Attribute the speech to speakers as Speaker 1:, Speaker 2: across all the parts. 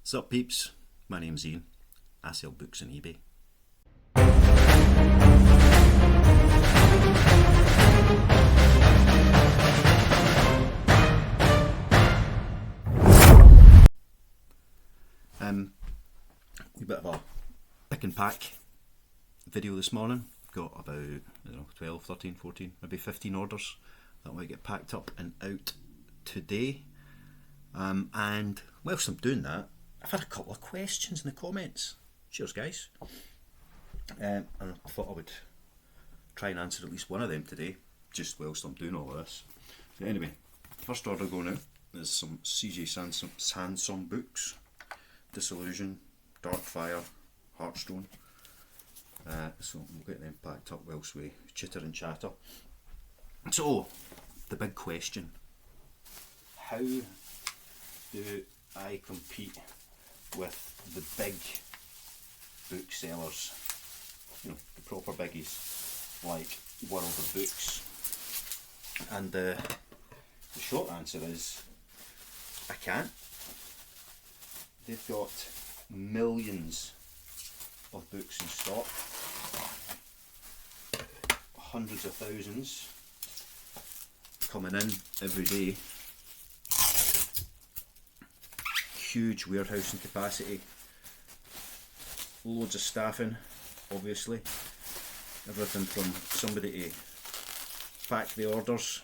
Speaker 1: Sup peeps, my name's Ian. I sell books on eBay. A bit of a pick and pack video this morning. Got about 12, 13, 14, maybe 15 orders that might get packed up and out today. And whilst I'm doing that, I've had a couple of questions in the comments. Cheers guys. And I thought I would try and answer at least one of them today, just whilst I'm doing all of this. So anyway, first order going out is some CJ Sansom books. Disillusion, Darkfire, Heartstone. So we'll get them packed up whilst we chitter and chatter. So, the big question. How do I compete with the big booksellers? You know, the proper biggies like World of Books. And the short answer is I can't. They've got millions of books in stock, hundreds of thousands coming in every day, huge warehousing capacity, loads of staffing, obviously, everything from somebody to pack the orders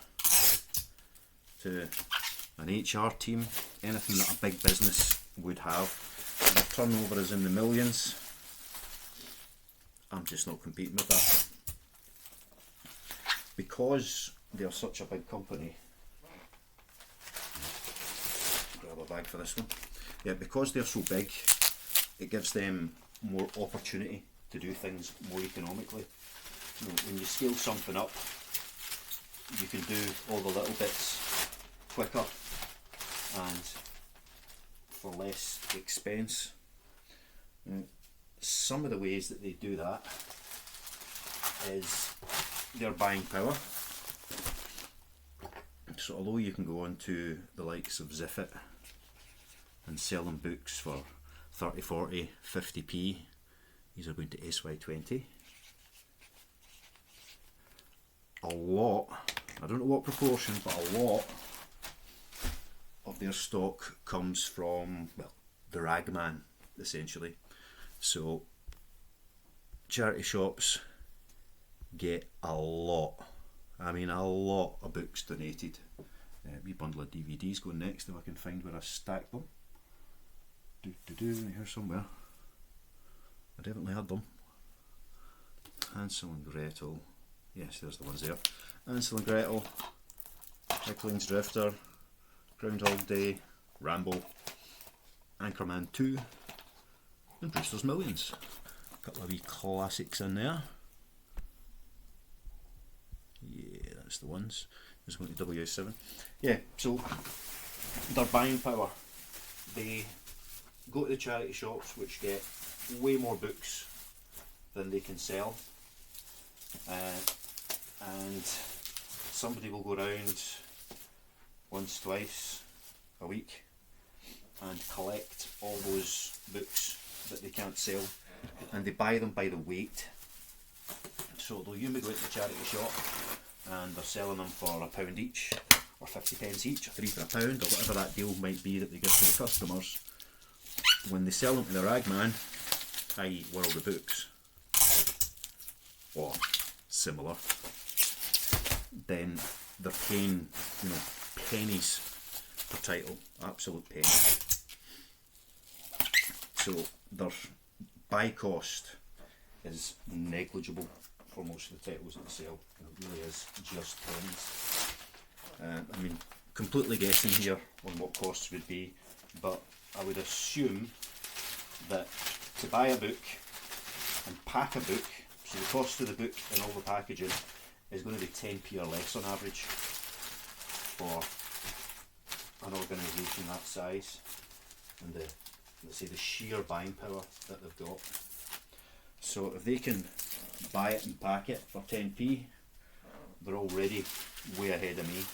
Speaker 1: to an HR team, anything that a big business would have. The turnover is in the millions. I'm just not competing with that. Because they're such a big company, grab a bag for this one. Yeah, because they're so big, it gives them more opportunity to do things more economically. You know, when you scale something up, you can do all the little bits quicker and for less expense. Some of the ways that they do that is their buying power. So although you can go on to the likes of Ziffit and sell them books for 30, 40, 50p, these are going to SY20. A lot, I don't know what proportion, but a lot of their stock comes from, well, the ragman, essentially. So charity shops get a lot, I mean a lot of books donated. Wee bundle of DVDs going next if I can find where I stacked them. Here somewhere. I definitely had them. Hansel and Gretel. Yes, there's the ones there. Hansel and Gretel, Pickling's Drifter, Groundhog Day, Rambo, Anchorman 2, and Brewster's Millions. A couple of wee classics in there. Yeah, that's the ones. Just going to WS7. Yeah, so their buying power. They go to the charity shops, which get way more books than they can sell. And somebody will go around once, twice a week and collect all those books that they can't sell, and they buy them by the weight. So they'll usually go to the charity shop and they're selling them for £1 each, or 50p each, or 3 for £1, or whatever that deal might be that they give to the customers. When they sell them to the ragman, i.e. World of Books, or similar, then they're paying, pennies per title, absolute pennies. So their buy cost is negligible for most of the titles that they sell. It really is just pennies. I mean, completely guessing here on what costs would be, but I would assume that to buy a book and pack a book, so the cost of the book and all the packaging is going to be 10p or less on average for an organisation that size, and let's say the sheer buying power that they've got. So if they can buy it and pack it for 10p, they're already way ahead of me.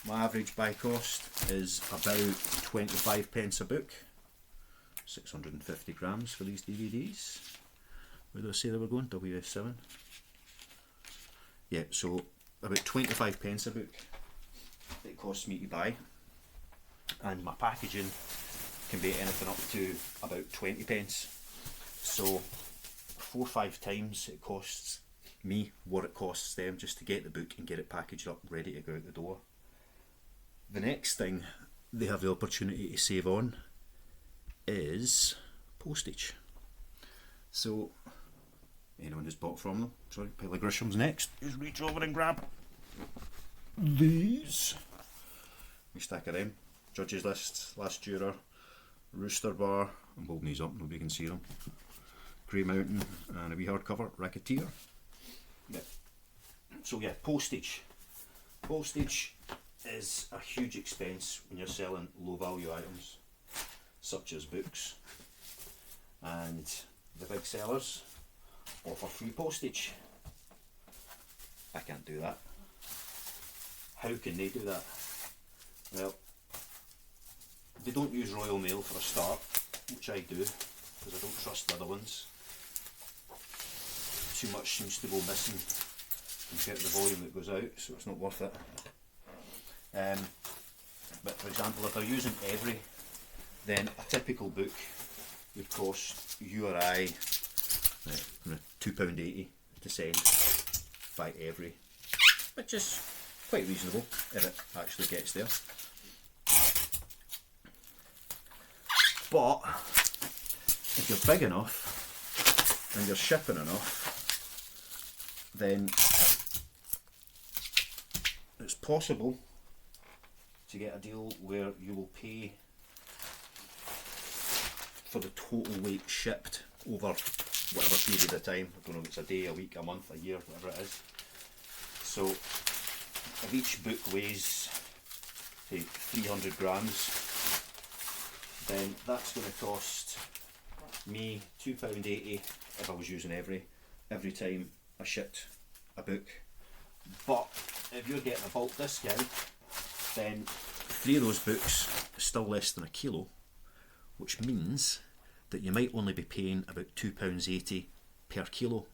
Speaker 1: My average buy cost is about 25 pence a book. 650 grams for these DVDs. Where did I say they were going? WS7. Yeah, so about 25 pence a book it costs me to buy, and my packaging can be anything up to about 20 pence. So 4 or 5 times it costs me what it costs them just to get the book and get it packaged up ready to go out the door. The next thing they have the opportunity to save on is postage. So anyone who's bought from them, sorry, Pile of Grisham's next, just reach over and grab these. We stack of them. Judges List, Last Juror, Rooster Bar, I'm holding these up, nobody can see them. Grey Mountain, and a wee hardcover, Racketeer. Yeah. So yeah, postage. Postage is a huge expense when you're selling low value items such as books, and the big sellers offer free postage. I can't do that. How can they do that? Well, they don't use Royal Mail for a start, which I do because I don't trust the other ones. Too much seems to go missing compared to the volume that goes out, so it's not worth it. But for example, if they're using Every, then a typical book would cost you or I £2.80 to send by Every, which is quite reasonable if it actually gets there. But if you're big enough and you're shipping enough, then it's possible to get a deal where you will pay for the total weight shipped over whatever period of time. I don't know if it's a day, a week, a month, a year, whatever it is. So if each book weighs, say, 300 grams, then that's going to cost me £2.80 if I was using every time I shipped a book. But if you're getting a bulk discount, then 3 of those books is still less than a kilo, which means that you might only be paying about £2.80 per kilo.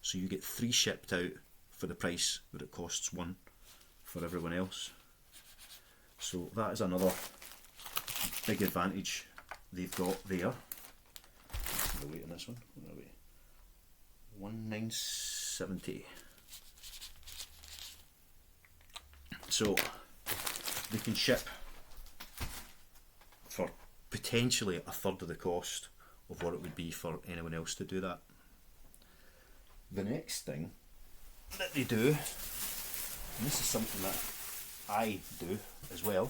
Speaker 1: So you get 3 shipped out for the price that it costs 1 for everyone else. So that is another big advantage they've got there. The weight on this one, what are we? 1970. So they can ship for potentially a third of the cost of what it would be for anyone else to do that. The next thing that they do, and this is something that I do as well,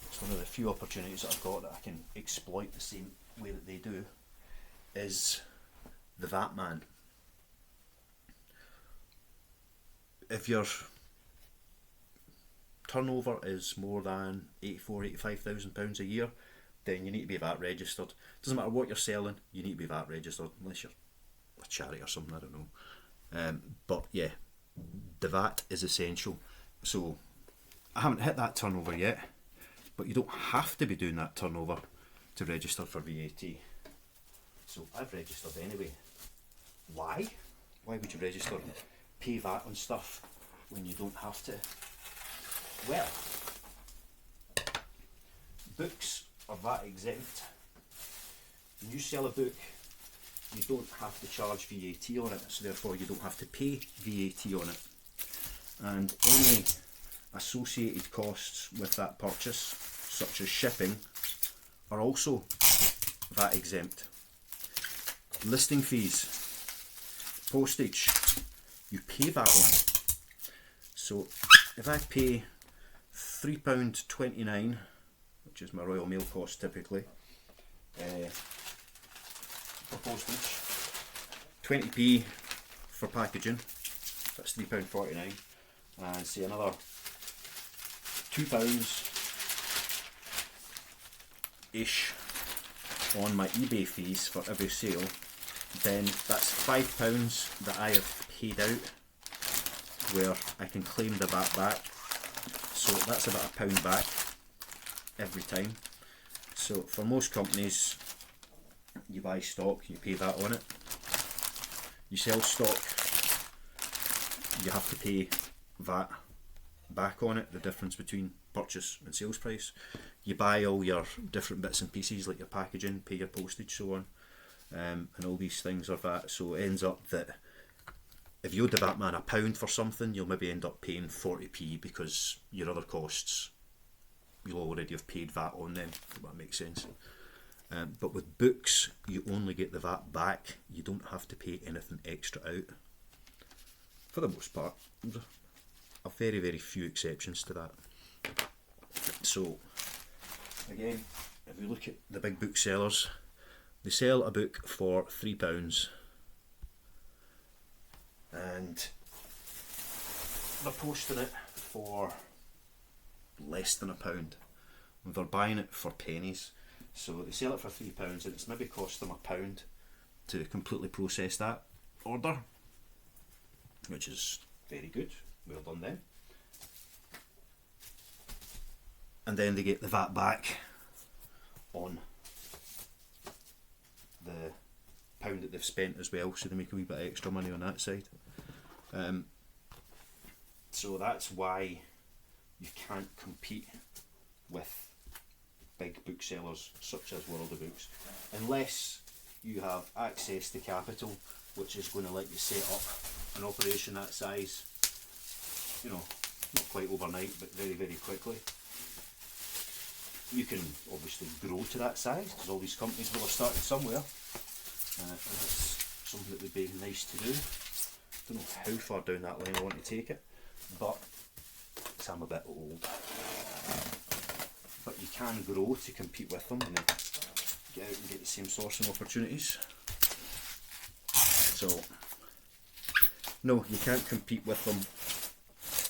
Speaker 1: it's one of the few opportunities that I've got that I can exploit the same way that they do, is the VAT man. If your turnover is more than £85,000 a year, then you need to be VAT registered. Doesn't matter what you're selling, you need to be VAT registered, unless you're a charity or something, I don't know. But yeah, the VAT is essential. So I haven't hit that turnover yet, but you don't have to be doing that turnover to register for VAT. So I've registered anyway. Why? Why would you register and pay VAT on stuff when you don't have to? Well, books are VAT exempt. When you sell a book, you don't have to charge VAT on it, so therefore you don't have to pay VAT on it. And any associated costs with that purchase, such as shipping, are also VAT exempt. Listing fees, postage, you pay VAT on. So if I pay £3.29, which is my Royal Mail cost typically, for postage, 20p for packaging, that's £3.49, and say another £2 ish on my eBay fees for every sale, then that's £5 that I have paid out where I can claim the VAT back. So that's about £1 back every time. So for most companies, You buy stock, you pay VAT on it. You sell stock, you have to pay VAT back on it, the difference between purchase and sales price. You buy all your different bits and pieces like your packaging, pay your postage, so on, and all these things are VAT. So it ends up that if you owed the VAT man £1 for something, you'll maybe end up paying 40p because your other costs, you'll already have paid VAT on them, if that makes sense. But with books, you only get the VAT back. You don't have to pay anything extra out. For the most part. There's a very, very few exceptions to that. So, again, if we look at the big booksellers, they sell a book for £3 and they're posting it for less than £1. They're buying it for pennies. So they sell it for £3 and it's maybe cost them £1 to completely process that order, which is very good, well done then. And then they get the VAT back on the £1 that they've spent as well, so they make a wee bit of extra money on that side. So that's why you can't compete with big booksellers such as World of Books unless you have access to capital, which is going to let you set up an operation that size, you know, not quite overnight but very, very quickly. You can obviously grow to that size because all these companies will have started somewhere, and that's something that would be nice to do. Don't know how far down that line I want to take it, but I'm a bit old. But you can grow to compete with them and then get out and get the same sourcing opportunities. So, no, you can't compete with them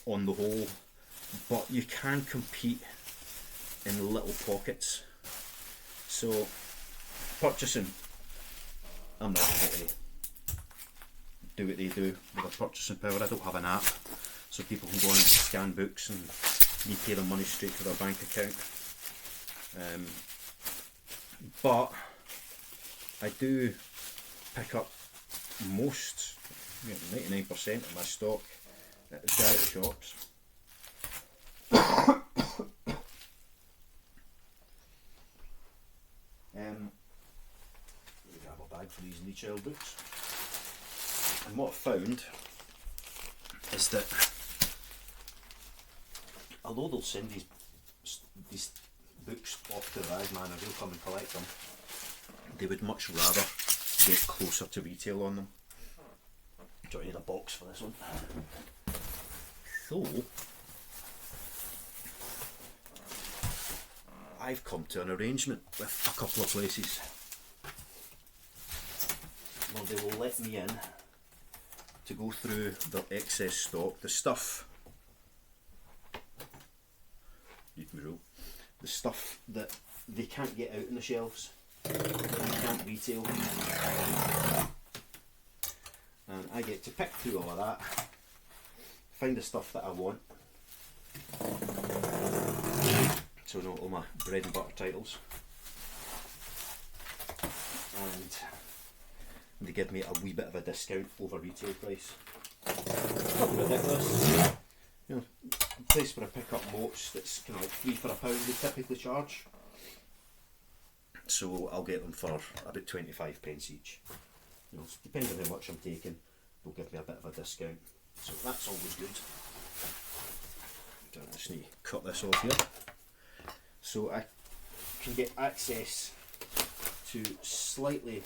Speaker 1: on the whole, but you can compete in little pockets. So, purchasing, I'm not able to do what they do with their purchasing power. I don't have an app, so people can go on and scan books and you pay them money straight to their bank account. But I do pick up most, 99% of my stock at direct shops. Grab a bag for these knee child books. And what I've found is that although they'll send these books off to the ragman and he'll come and collect them, they would much rather get closer to retail on them. Do I need a box for this one? So I've come to an arrangement with a couple of places. Well, they will let me in to go through their excess stock, the stuff, you can roll, the stuff that they can't get out on the shelves, they can't retail, and I get to pick through all of that, find the stuff that I want. So I know all my bread and butter titles, and they give me a wee bit of a discount over retail price. Nothing ridiculous. You know, a place where I pick up moats that's kind of like £3 for £1 they typically charge. So I'll get them for about 25p each. You know, depending on how much I'm taking, they'll give me a bit of a discount. So that's always good. I just need to cut this off here. So I can get access to slightly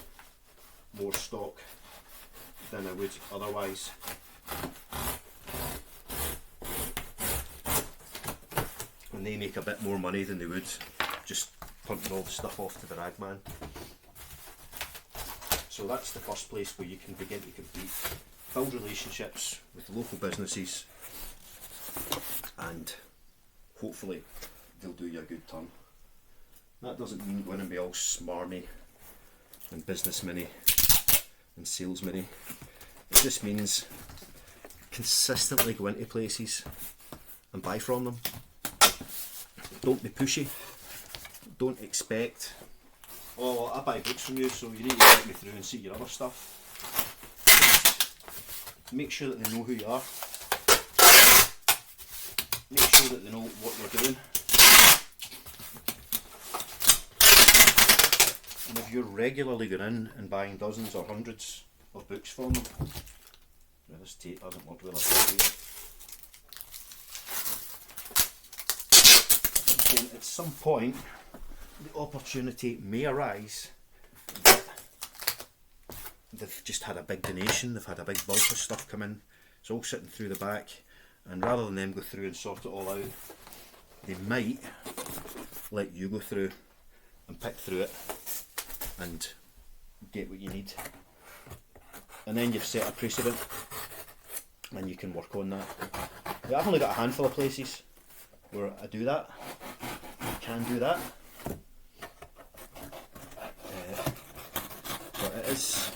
Speaker 1: more stock than I would otherwise. And they make a bit more money than they would just punting all the stuff off to the ragman. So that's the first place where you can begin to compete, build relationships with local businesses, and hopefully they'll do you a good turn. That doesn't mean going and be all smarmy and businessman-y and salesman-y. It just means consistently go into places and buy from them. Don't be pushy. Don't expect Oh, I buy books from you, so you need to let me through and see your other stuff. Make sure that they know who you are. Make sure that they know what you're doing. And if you're regularly going in and buying dozens or hundreds of books from them, well, this tape hasn't worked well at some point the opportunity may arise that they've just had a big donation, they've had a big bulk of stuff come in, it's all sitting through the back, and rather than them go through and sort it all out, they might let you go through and pick through it and get what you need, and then you've set a precedent and you can work on that. Yeah, I've only got a handful of places where I do that, I can do that, but it is,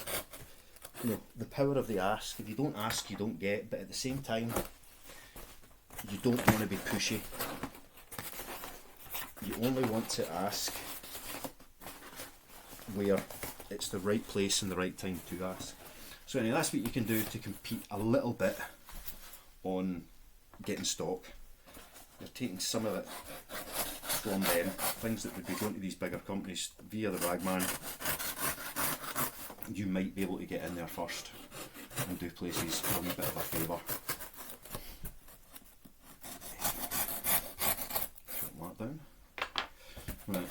Speaker 1: you know, the power of the ask. If you don't ask, you don't get, but at the same time you don't want to be pushy. You only want to ask where it's the right place and the right time to ask. So anyway, that's what you can do to compete a little bit on getting stock. You're taking some of it from them, things that would be going to these bigger companies via the ragman. You might be able to get in there first and do places a wee bit of a favour. Put that down. Right.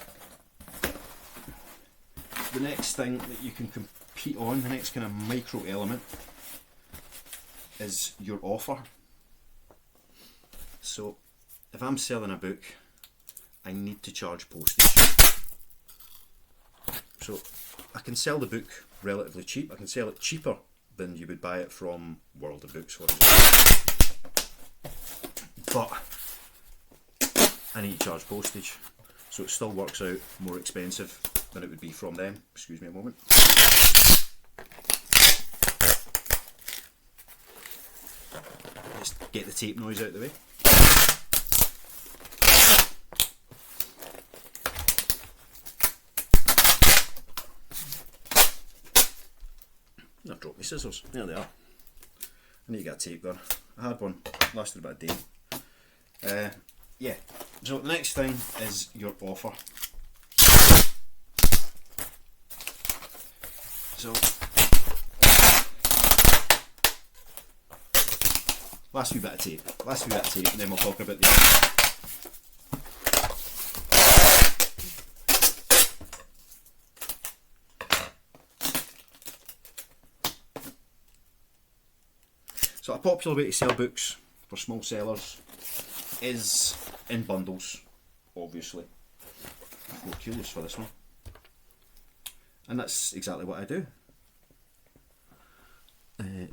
Speaker 1: The next thing that you can compete on, the next kind of micro element, is your offer. So if I'm selling a book, I need to charge postage. So I can sell the book relatively cheap. I can sell it cheaper than you would buy it from World of Books, for example. But I need to charge postage. So it still works out more expensive than it would be from them. Excuse me a moment. Just get the tape noise out of the way. I've dropped my scissors. There they are. I need to get a tape gun. I had one, lasted about a day. Yeah, so the next thing is your offer. So, last wee bit of tape, and then we'll talk about the offer. So a popular way to sell books for small sellers is in bundles, obviously. 4 kilos for this one. And that's exactly what I do.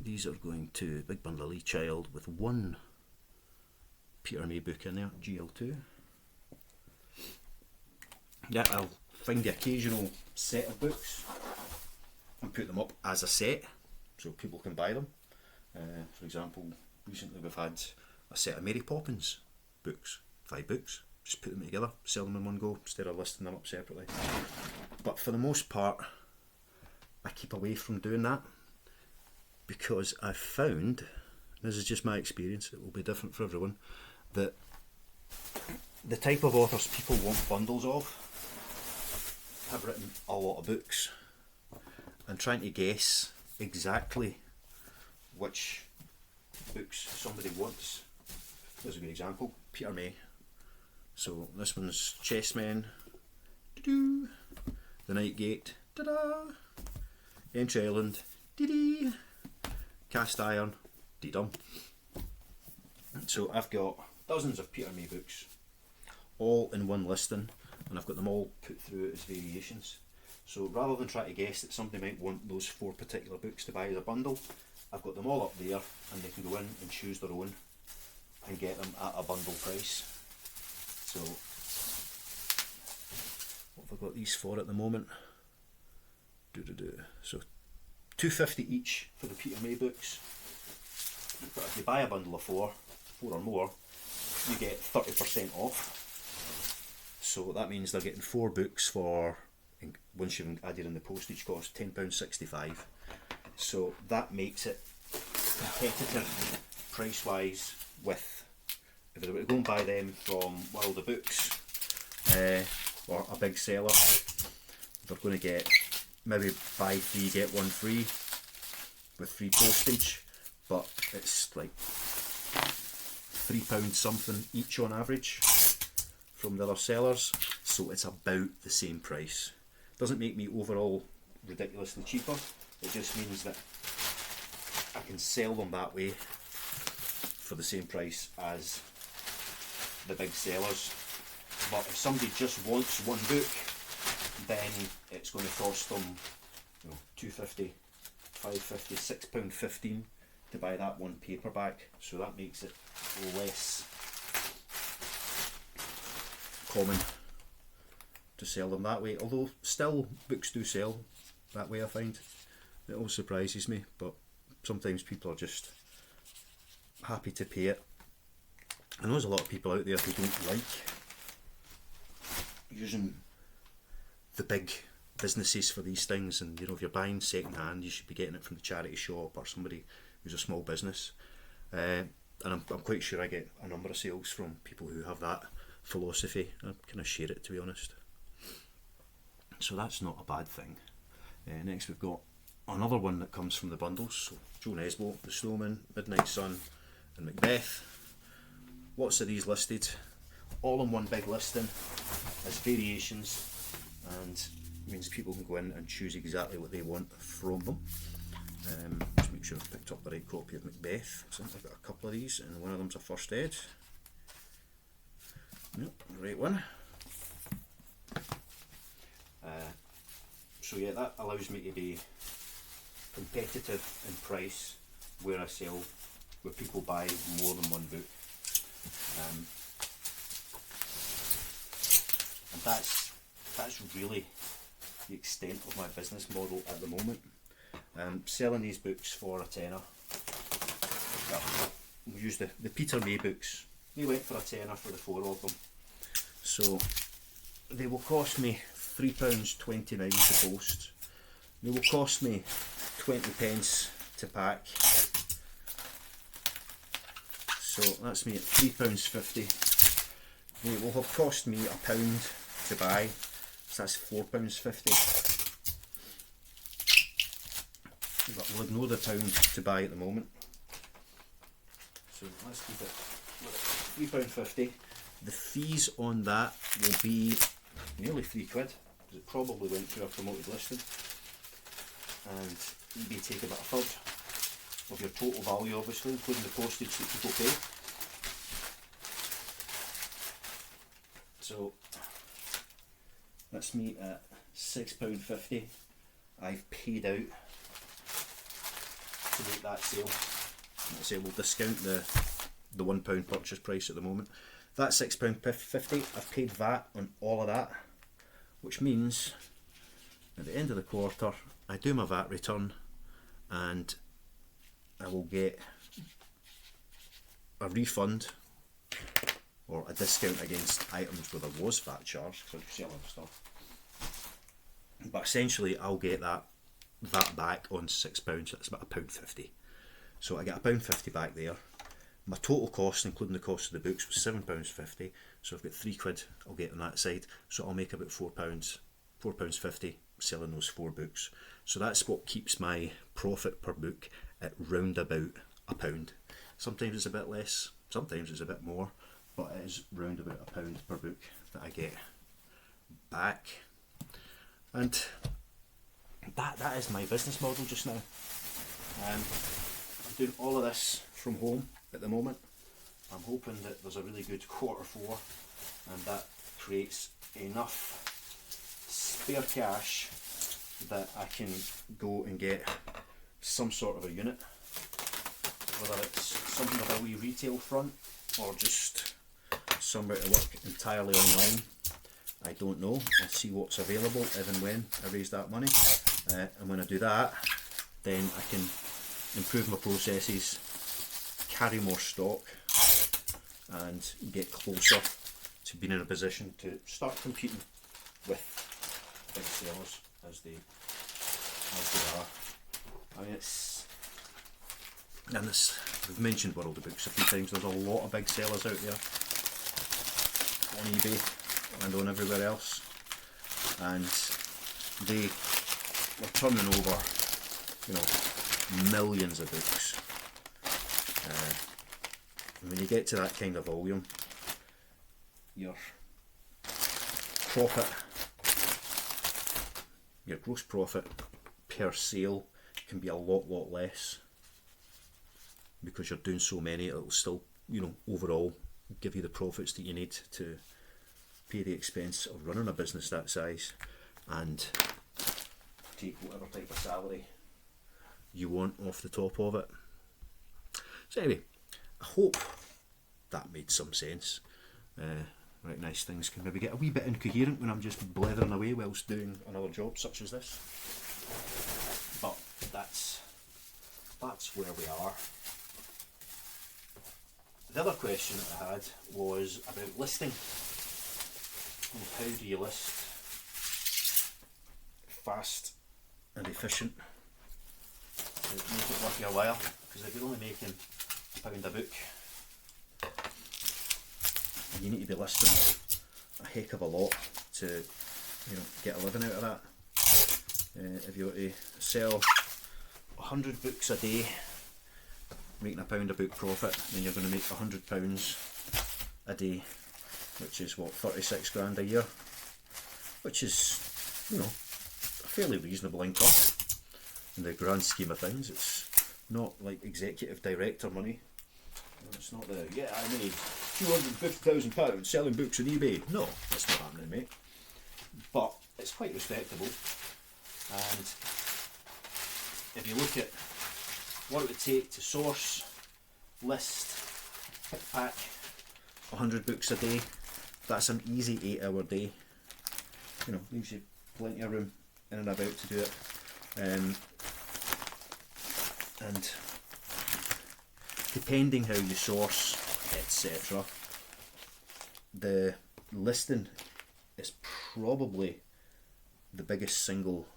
Speaker 1: These are going to Big Bundle of Lee Child with 1 Peter May book in there, GL2. Yeah, I'll find the occasional set of books and put them up as a set so people can buy them. For example, recently we've had a set of Mary Poppins books, 5 books, just put them together, sell them in one go instead of listing them up separately. But for the most part, I keep away from doing that because I've found, this is just my experience, it will be different for everyone, that the type of authors people want bundles of have written a lot of books, and trying to guess exactly which books somebody wants. There's a good example, Peter May. So this one's Chessmen, doo-doo. The Night Gate, da-da. Entry Island, dee-dee. Cast Iron, dee-dum. So I've got dozens of Peter May books, all in one listing, and I've got them all put through as variations. So rather than try to guess that somebody might want those 4 particular books to buy as a bundle, I've got them all up there and they can go in and choose their own and get them at a bundle price. So what have I got these for at the moment? So $2.50 each for the Peter May books. But if you buy a bundle of 4 or more, you get 30% off. So that means they're getting 4 books for and once you've added in the postage cost, £10.65. So that makes it competitive price wise with, if they were to go and buy them from World of Books or a big seller, they're going to get maybe buy 3 get 1 free with free postage, but it's like £3 something each on average from the other sellers, so it's about the same price. Doesn't make me overall ridiculously cheaper, it just means that I can sell them that way for the same price as the big sellers. But if somebody just wants one book, then it's going to cost them, you know, £2.50, £5.50, £6.15 to buy that one paperback, so that makes it less common to sell them that way, although still books do sell that way. I find it all surprises me, but sometimes people are just happy to pay it. I know there's a lot of people out there who don't like using the big businesses for these things, and you know, if you're buying second hand, you should be getting it from the charity shop or somebody who's a small business. And I'm quite sure I get a number of sales from people who have that philosophy. I kind of share it, to be honest. So that's not a bad thing. Next we've got another one that comes from the bundles. So Joe Nesbo, The Snowman, Midnight Sun and Macbeth. Lots of these listed, all in one big listing as variations, and means people can go in and choose exactly what they want from them. Just make sure I've picked up the right copy of Macbeth. So I've got a couple of these, and one of them's a first ed. Yep, the right one. So yeah, that allows me to be competitive in price where I sell, where people buy more than one book. And that's really the extent of my business model at the moment. Selling these books for a tenner. Well, we use the Peter May books. They went for a tenner for the 4 of them. So they will cost me £3.29 to post. They will cost me 20p to pack. So that's me at £3.50. They will have cost me £1 to buy. So that's £4.50. But we'll ignore the pound to buy at the moment. So let's keep it £3.50. The fees on that will be nearly £3, because it probably went through a promoted listing. And eBay take about a third of your total value, obviously, including the postage that people pay. So that's me at £6.50. I've paid out to make that sale. Let's say we'll discount the £1 purchase price at the moment. That's £6.50. I've paid VAT on all of that, which means at the end of the quarter I do my VAT return and I will get a refund or a discount against items where there was VAT charged, because I do sell other stuff. But essentially I'll get that back on £6, that's about £1.50. So I get £1.50 back there. My total cost, including the cost of the books, was £7.50. So I've got £3 I'll get on that side. So I'll make about £4.50 selling those 4 books. So that's what keeps my profit per book at round about £1. Sometimes it's a bit less, sometimes it's a bit more, but it is round about £1 per book that I get back. And that is my business model just now. I'm doing all of this from home at the moment. I'm hoping that there's a really good Q4 and that creates enough spare cash that I can go and get some sort of a unit, whether it's something with a wee retail front or just somewhere to work entirely online. I don't know. I'll see what's available if and when I raise that money, and when I do that, then I can improve my processes, carry more stock, and get closer to being in a position to start competing with big sellers as they are. I mean, we've mentioned World of Books a few times. There's a lot of big sellers out there on eBay and on everywhere else, and they were turning over, you know, millions of books. And when you get to that kind of volume, your profit, your gross profit per sale can be a lot less, because you're doing so many. It'll still, you know, overall give you the profits that you need to pay the expense of running a business that size and take whatever type of salary you want off the top of it. So anyway, I hope that made some sense. Right, nice things can maybe get a wee bit incoherent when I'm just blethering away whilst doing another job such as this. But that's where we are. The other question that I had was about listing. And how do you list fast and efficient to make it worth your while? Because if you're only making £1 a book, and you need to be listing a heck of a lot to, you know, get a living out of that. If you were to sell 100 books a day, making £1 a book profit, then you're going to make £100 a day, which is what, 36 grand a year, which is, you know, a fairly reasonable income in the grand scheme of things. It's not like executive director money. It's not the, yeah, I made £250,000 selling books on eBay. No, that's not happening, mate. But it's quite respectable. And if you look at what it would take to source, list, pick, pack 100 books a day, that's an easy 8-hour day. You know, leaves you plenty of room in and about to do it. And depending how you source, etc., the listing is probably the biggest single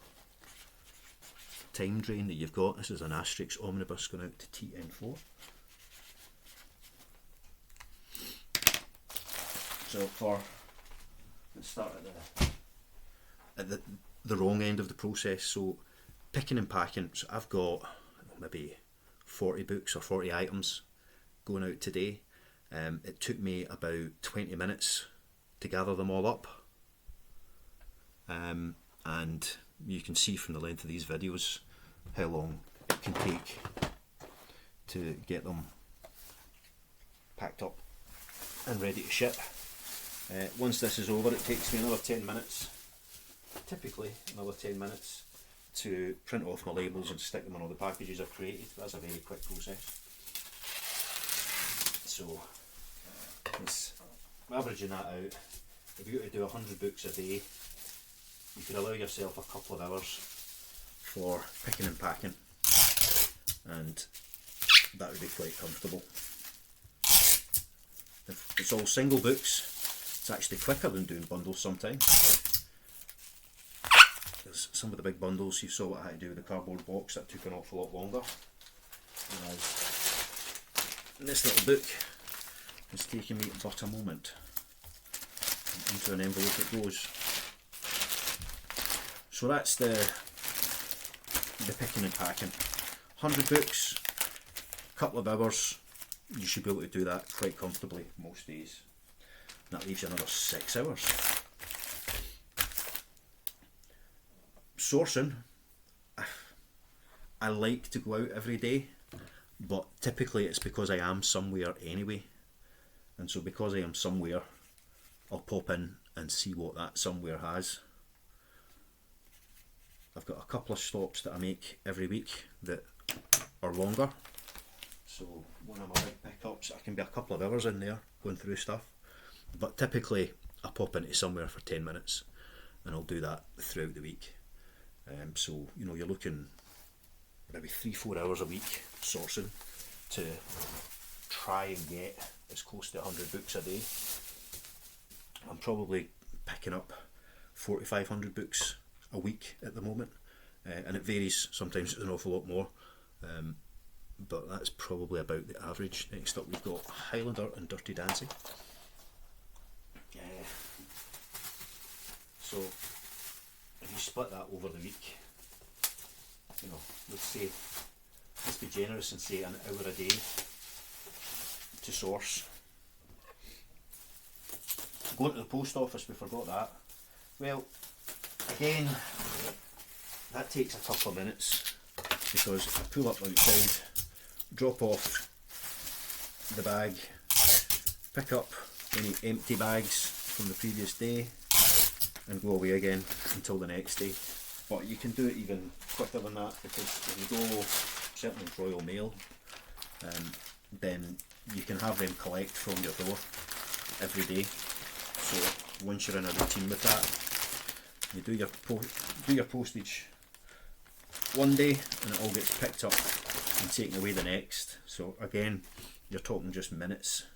Speaker 1: time drain that you've got. This is an Asterix omnibus going out to TN4. So let's start at the wrong end of the process. So picking and packing. So I've got maybe 40 books or 40 items going out today. It took me about 20 minutes to gather them all up. And you can see from the length of these videos how long it can take to get them packed up and ready to ship. Once this is over, it takes me another 10 minutes, typically another 10 minutes, to print off my labels and stick them on all the packages I've created. That's a very quick process. So it's averaging that out. If you were to do 100 books a day, you could allow yourself a couple of hours for picking and packing, and that would be quite comfortable. If it's all single books, it's actually quicker than doing bundles sometimes. Because some of the big bundles, you saw what I had to do with the cardboard box, that took an awful lot longer. Whereas this little book is taking me but a moment. And into an envelope it goes. So that's the picking and packing. 100 books, couple of hours, you should be able to do that quite comfortably most days. That leaves you another 6 hours. Sourcing, I like to go out every day, but typically it's because I am somewhere anyway. And so because I am somewhere, I'll pop in and see what that somewhere has. I've got a couple of stops that I make every week that are longer. So one of my big pickups, I can be a couple of hours in there going through stuff. But typically I pop into somewhere for 10 minutes and I'll do that throughout the week. So, you know, you're looking maybe 3-4 hours a week sourcing to try and get as close to 100 books a day. I'm probably picking up 400 to 500 books a week at the moment, and it varies. Sometimes it's an awful lot more, but that's probably about the average. Next up we've got Highlander and Dirty Dancing. So if you split that over the week, you know, let's be generous and say an hour a day to source. Going to the post office, we forgot that. Well, again, that takes a couple of minutes, because I pull up outside, drop off the bag, pick up any empty bags from the previous day, and go away again until the next day. But you can do it even quicker than that, because if you go, certainly Royal Mail, then you can have them collect from your door every day. So once you're in a routine with that, you do your postage one day and it all gets picked up and taken away the next. So again, you're talking just minutes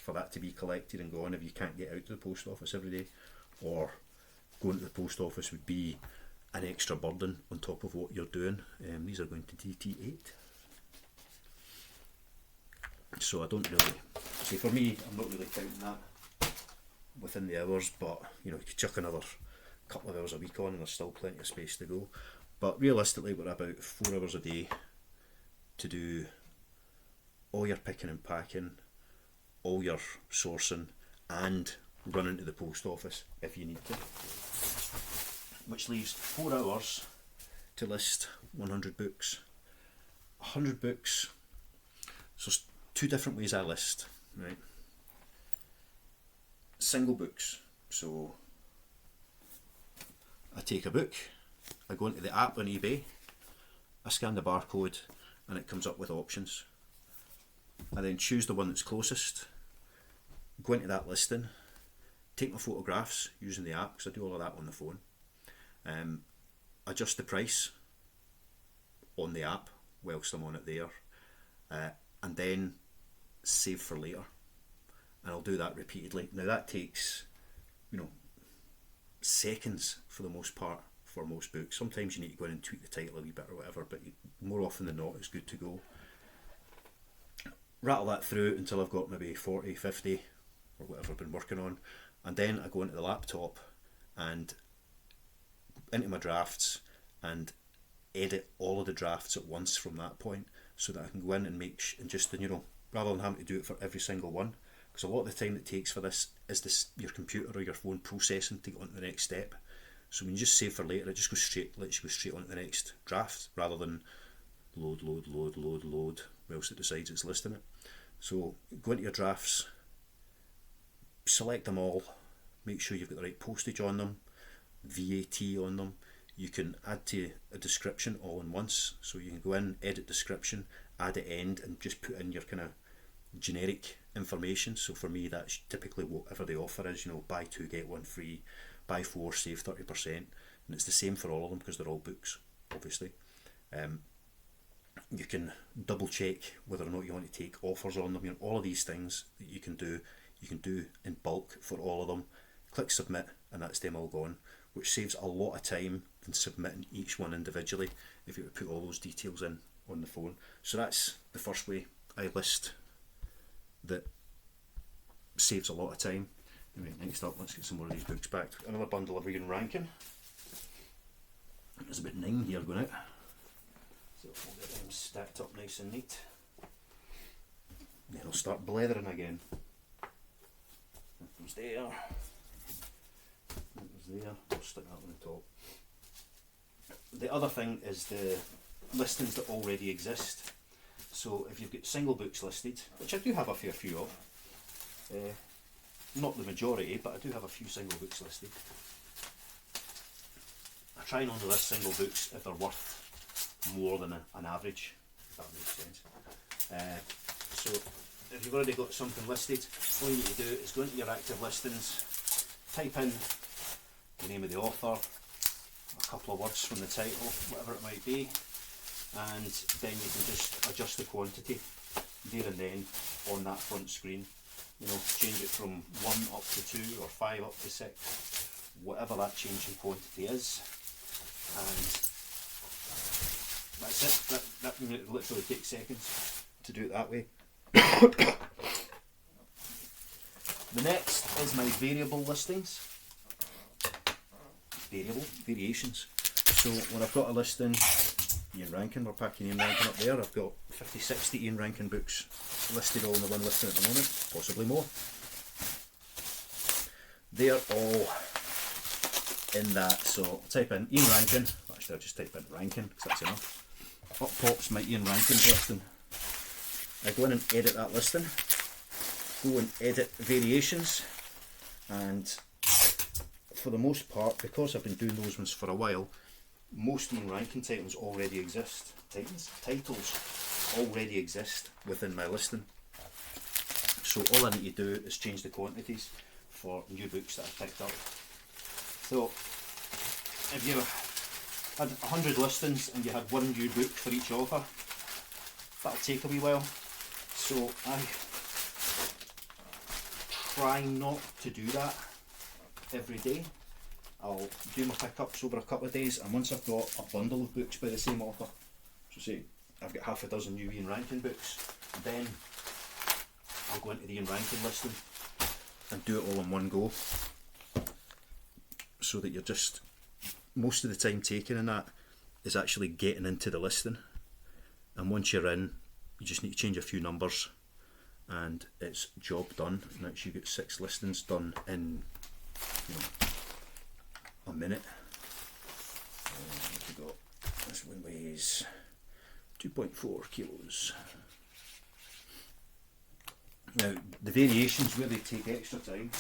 Speaker 1: for that to be collected and gone if you can't get out to the post office every day, or going to the post office would be an extra burden on top of what you're doing. These are going to DT8. So I don't really, see, for me, I'm not really counting that within the hours, but you know, you could chuck another couple of hours a week on and there's still plenty of space to go. But realistically, we're about 4 hours a day to do all your picking and packing, all your sourcing, and running to the post office if you need to. Which leaves 4 hours to list 100 books. 100 books, so 2 different ways I list, right? Single books, so I take a book, I go into the app on eBay, I scan the barcode and it comes up with options. I then choose the one that's closest, go into that listing, take my photographs using the app, because I do all of that on the phone, adjust the price on the app whilst I'm on it there, and then save for later. And I'll do that repeatedly. Now that takes, you know, seconds for the most part for most books. Sometimes you need to go in and tweak the title a wee bit or whatever, but more often than not it's good to go. Rattle that through until I've got maybe 40, 50 or whatever I've been working on, and then I go into the laptop and into my drafts and edit all of the drafts at once from that point, so that I can go in and you know, rather than having to do it for every single one, because a lot of the time it takes for this is your computer or your phone processing to get on to the next step. So when you just save for later, it just lets you go straight on to the next draft, rather than load whilst it decides it's listing it. So go into your drafts, select them all, make sure you've got the right postage on them, VAT on them. You can add to a description all in once, so you can go in, edit description, add at end, and just put in your kind of generic information. So for me, that's typically whatever the offer is, you know, buy 2 get 1 free, buy 4 save 30%, and it's the same for all of them because they're all books, obviously. You can double check whether or not you want to take offers on them. You know, all of these things that you can do in bulk for all of them. Click submit and that's them all gone, which saves a lot of time than submitting each one individually if you were to put all those details in on the phone. So that's the first way I list that saves a lot of time. Anyway, next up, let's get some more of these books back. Another bundle of Regan Rankin. There's about 9 here going out, so we'll get them stacked up nice and neat. Then I'll start blethering again. That goes there. That goes there. I'll stick that on the top. The other thing is the listings that already exist. So if you've got single books listed, which I do have a fair few of, not the majority, but I do have a few single books listed. I try and only list single books if they're worth more than an average, if that makes sense. So if you've already got something listed, all you need to do is go into your active listings, type in the name of the author, a couple of words from the title, whatever it might be, and then you can just adjust the quantity there and then on that front screen. You know, change it from 1 up to 2 or 5 up to 6, whatever that change in quantity is, and that's it. That literally takes seconds to do it that way. The next is my variable listings. Variations. So when I've got a listing, Ian Rankin, we're packing Ian Rankin up there. I've got 50, 60 Ian Rankin books listed all in the one listing at the moment, possibly more. They're all in that, so I'll type in Ian Rankin. Actually, I'll just type in Rankin because that's enough. Up pops my Ian Rankin's listing. I go in and edit that listing, go and edit variations, and for the most part, because I've been doing those ones for a while, most Ian Rankin titles already exist. Titles already exist within my listing. So all I need to do is change the quantities for new books that I've picked up. So if you had 100 listings and you had one new book for each author, that'll take a wee while. So I try not to do that every day. I'll do my pickups over a couple of days, and once I've got a bundle of books by the same author, so say I've got half a dozen new Ian Rankin books, then I'll go into the Ian Rankin listing and do it all in one go, so that you're just, most of the time taken in that is actually getting into the listing, and once you're in, you just need to change a few numbers and it's job done. Now you get 6 listings done in, you know, a minute. We got, this one weighs 2.4 kilos. Now the variations where they take extra time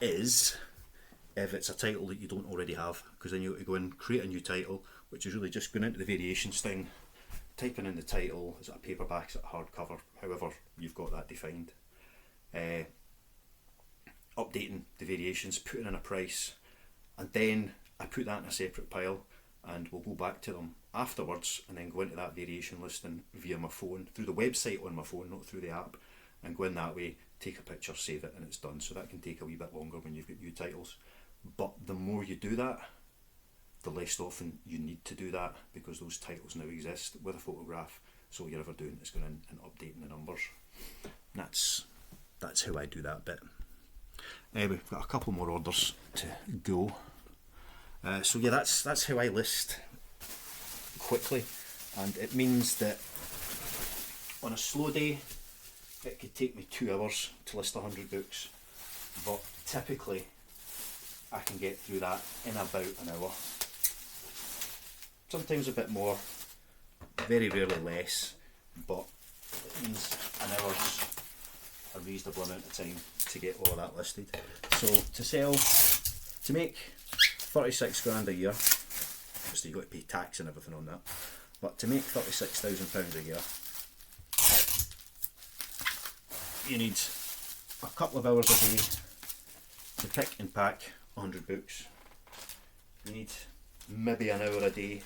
Speaker 1: is if it's a title that you don't already have, because then you have to go and create a new title, which is really just going into the variations thing, typing in the title, is it a paperback, is it a hardcover, however you've got that defined. Updating the variations, putting in a price, and then I put that in a separate pile, and we'll go back to them afterwards and then go into that variation listing via my phone, through the website on my phone, not through the app, and go in that way, take a picture, save it, and it's done. So that can take a wee bit longer when you've got new titles, but the more you do that, the less often you need to do that, because those titles now exist with a photograph, so all you're ever doing is going in and updating the numbers. That's how I do that bit. We've got a couple more orders to go. So yeah, that's how I list quickly, and it means that on a slow day it could take me 2 hours to list 100 books, but typically I can get through that in about an hour. Sometimes a bit more, very rarely less, but it means an hour's a reasonable amount of time to get all of that listed. So to make 36 grand a year, obviously you've got to pay tax and everything on that, but to make £36,000 a year, you need a couple of hours a day to pick and pack 100 books. You need maybe an hour a day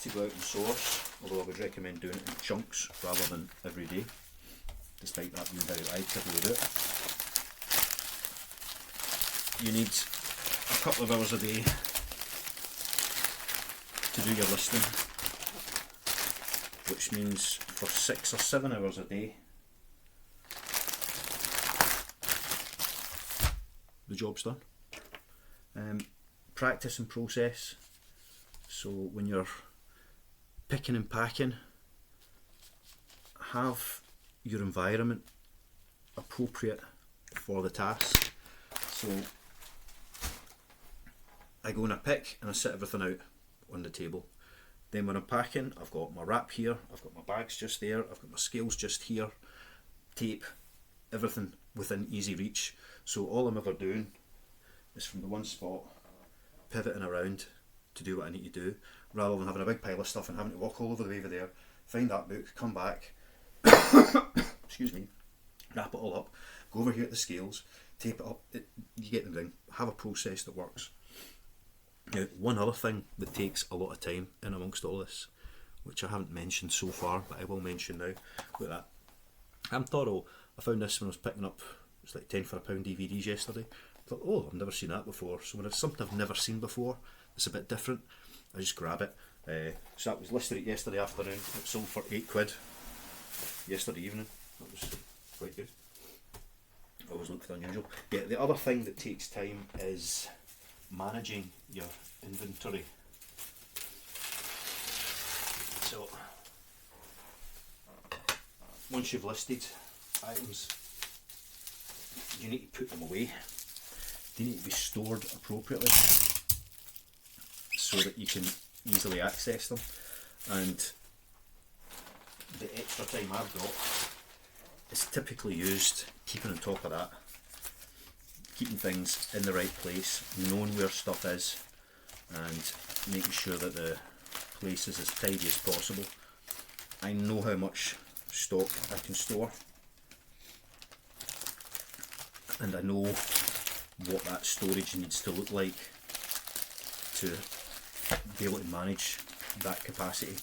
Speaker 1: to go out and source, although I would recommend doing it in chunks rather than every day, despite that being how I typically do it. You need a couple of hours a day to do your listing, which means for 6 or 7 hours a day the job's done. Practice and process. So when you're picking and packing, have your environment appropriate for the task. So I go and I pick and I set everything out on the table. Then when I'm packing, I've got my wrap here, I've got my bags just there, I've got my scales just here, tape, everything within easy reach. So all I'm ever doing is from the one spot, pivoting around to do what I need to do, rather than having a big pile of stuff and having to walk all over the way over there, find that book, come back, excuse me, wrap it all up, go over here at the scales, tape it up, you get the thing. Have a process that works. Now, one other thing that takes a lot of time in amongst all this, which I haven't mentioned so far, but I will mention now, with that, I'm thorough. I found this when I was picking up, it's like 10 for a pound DVDs yesterday. I thought, oh, I've never seen that before. So when it's something I've never seen before, it's a bit different, I just grab it. So that was listed yesterday afternoon. It sold for £8 yesterday evening. That was quite good. I always look for the unusual. Yeah, the other thing that takes time is managing your inventory. So once you've listed items, you need to put them away. They need to be stored appropriately so that you can easily access them. And the extra time I've got is typically used keeping on top of that, keeping things in the right place, knowing where stuff is, and making sure that the place is as tidy as possible. I know how much stock I can store, and I know what that storage needs to look like to be able to manage that capacity.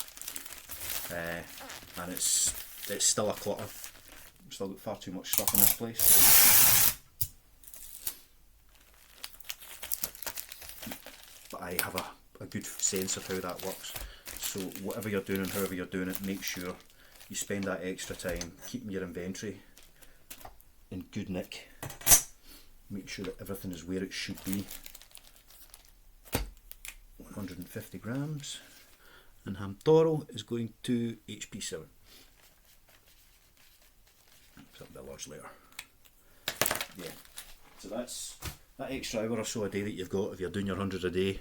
Speaker 1: And it's still a clutter. I've still got far too much stuff in this place. But I have a good sense of how that works. So whatever you're doing and however you're doing it, make sure you spend that extra time keeping your inventory in good nick. Make sure that everything is where it should be. 150 grams, and ham toro is going to HP7. So that'll be a large layer. Yeah, so that's that extra hour or so a day that you've got, if you're doing your 100 a day,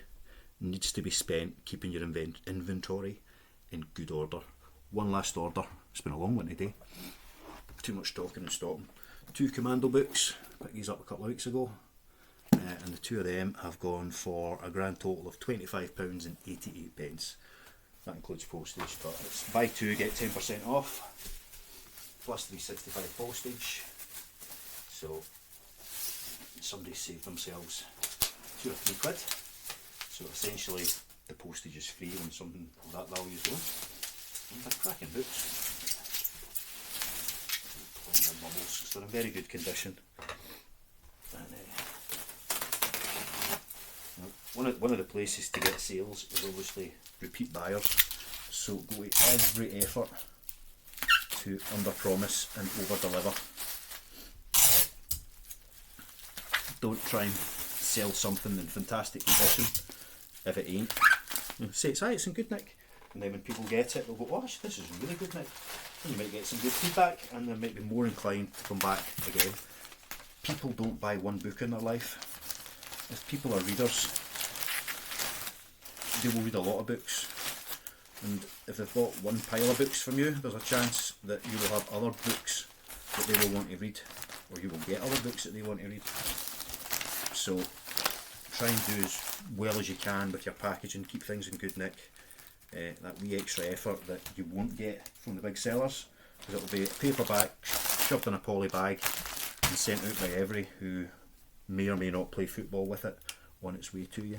Speaker 1: needs to be spent keeping your inventory in good order. One last order, it's been a long one today, too much talking and stopping. 2 commando books, picked these up a couple of weeks ago, and the 2 of them have gone for a grand total of £25.88. That includes postage, but it's buy 2 get 10% off, plus £3.65 postage. So somebody saved themselves £2 or £3. So essentially the postage is free when something of that value is low. And they're cracking books. Bubbles, so they're in very good condition. And, one of the places to get sales is obviously repeat buyers, so go with every effort to under promise and over deliver. Don't try and sell something in fantastic condition if it ain't. Say it's in good nick, and then when people get it they'll go, oh, this is in really good nick. And you might get some good feedback, and they might be more inclined to come back again. People don't buy one book in their life. If people are readers, they will read a lot of books, and if they've bought one pile of books from you, there's a chance that you will have other books that they will want to read, or you will get other books that they want to read. So try and do as well as you can with your packaging, keep things in good nick. That wee extra effort that you won't get from the big sellers, because it will be a paperback shoved in a poly bag and sent out by every who may or may not play football with it on its way to you.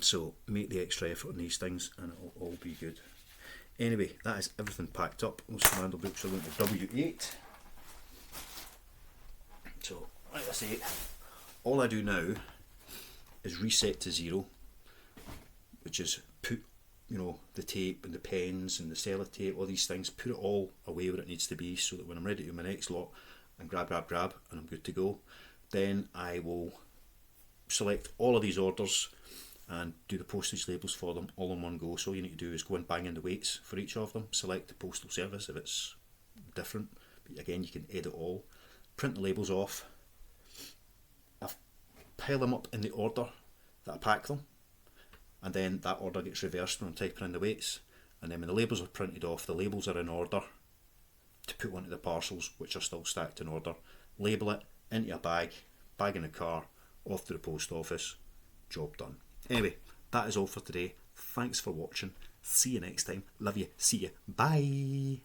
Speaker 1: So make the extra effort on these things and it will all be good. Anyway, that is everything packed up. Those commando books are going to W8. So like I say, all I do now is reset to 0, which is put, the tape and the pens and the sellotape, all these things, put it all away where it needs to be, so that when I'm ready to do my next lot and grab and I'm good to go, then I will select all of these orders and do the postage labels for them all in one go. So all you need to do is go and bang in the weights for each of them, select the postal service if it's different, but again you can edit all, print the labels off, I pile them up in the order that I pack them, and then that order gets reversed when I'm typing in the weights, and then when the labels are printed off, the labels are in order to put onto the parcels, which are still stacked in order. Label it, into a bag in the car, off to the post office, job done. Anyway, that is all for today. Thanks for watching. See you next time. Love you. See you. Bye.